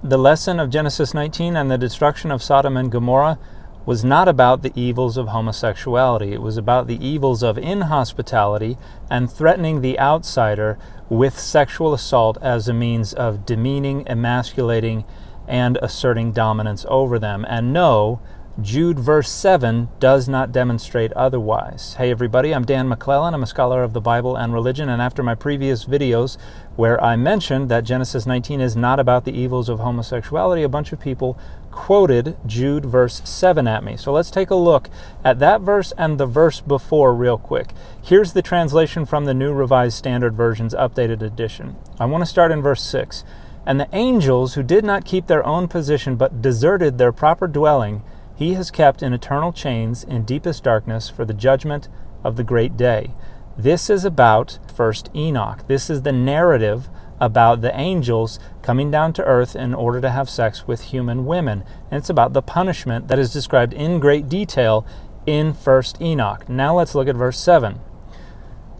the lesson of Genesis 19 and the destruction of Sodom and Gomorrah was not about the evils of homosexuality. It was about the evils of inhospitality and threatening the outsider with sexual assault as a means of demeaning, emasculating, and asserting dominance over them. And no, Jude verse 7 does not demonstrate otherwise. Hey everybody, I'm Dan McClellan. I'm a scholar of the Bible and religion, and after my previous videos where I mentioned that Genesis 19 is not about the evils of homosexuality, a bunch of people quoted Jude verse 7 at me. So let's take a look at that verse and the verse before real quick. Here's the translation from the New Revised Standard Version's updated edition. I want to start in verse 6. And the angels who did not keep their own position but deserted their proper dwelling, he has kept in eternal chains in deepest darkness for the judgment of the great day. This is about first Enoch. This is the narrative about the angels coming down to earth in order to have sex with human women. And it's about the punishment that is described in great detail in first Enoch. Now let's look at verse 7.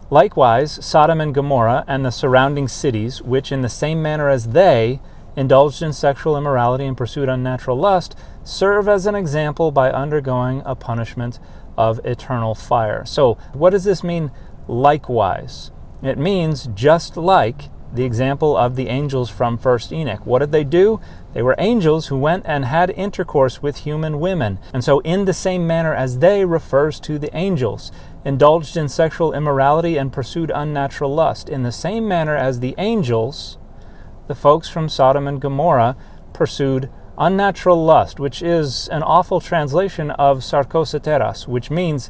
Likewise, Sodom and Gomorrah and the surrounding cities, which in the same manner as they indulged in sexual immorality and pursued unnatural lust, serve as an example by undergoing a punishment of eternal fire. So what does this mean, likewise? It means just like the example of the angels from first Enoch. What did they do? They were angels who went and had intercourse with human women. And so in the same manner as they refers to the angels, indulged in sexual immorality and pursued unnatural lust. In the same manner as the angels, the folks from Sodom and Gomorrah pursued unnatural lust, which is an awful translation of sarkosoteras, which means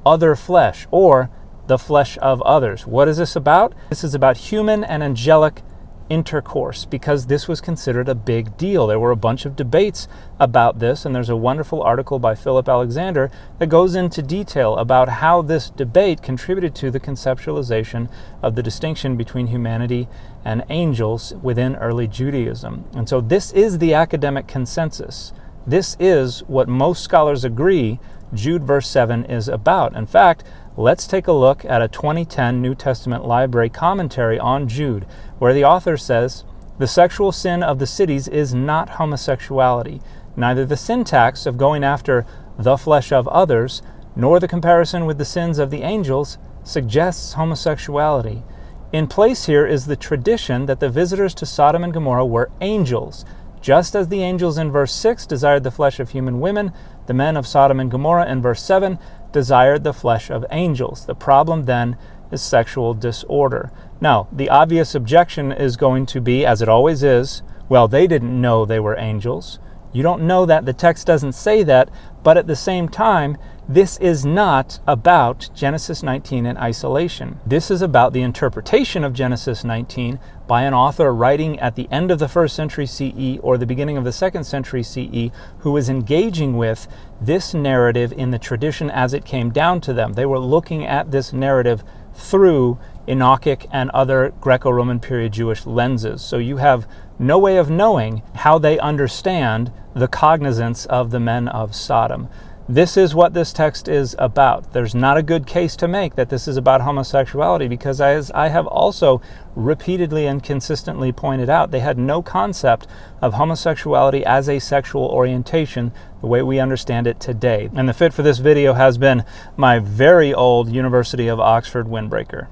other flesh, or the flesh of others. What is this about? This is about human and angelic intercourse, because this was considered a big deal. There were a bunch of debates about this, and there's a wonderful article by Philip Alexander that goes into detail about how this debate contributed to the conceptualization of the distinction between humanity and angels within early Judaism. And so this is the academic consensus. This is what most scholars agree Jude verse 7 is about. In fact, let's take a look at a 2010 New Testament library commentary on Jude, where the author says, "The sexual sin of the cities is not homosexuality. Neither the syntax of going after the flesh of others, nor the comparison with the sins of the angels suggests homosexuality. In place here is the tradition that the visitors to Sodom and Gomorrah were angels. Just as the angels in verse 6 desired the flesh of human women, the men of Sodom and Gomorrah in verse 7 desired the flesh of angels. The problem then is sexual disorder." Now, the obvious objection is going to be, as it always is, well, they didn't know they were angels. You don't know that. The text doesn't say that. But at the same time, this is not about Genesis 19 in isolation. This is about the interpretation of Genesis 19 by an author writing at the end of the 1st century CE or the beginning of the 2nd century CE, who is engaging with this narrative in the tradition as it came down to them. They were looking at this narrative through Enochic and other Greco-Roman period Jewish lenses. So you have no way of knowing how they understand the cognizance of the men of Sodom. This is what this text is about. There's not a good case to make that this is about homosexuality, because as I have also repeatedly and consistently pointed out, they had no concept of homosexuality as a sexual orientation the way we understand it today. And the fit for this video has been my very old University of Oxford windbreaker.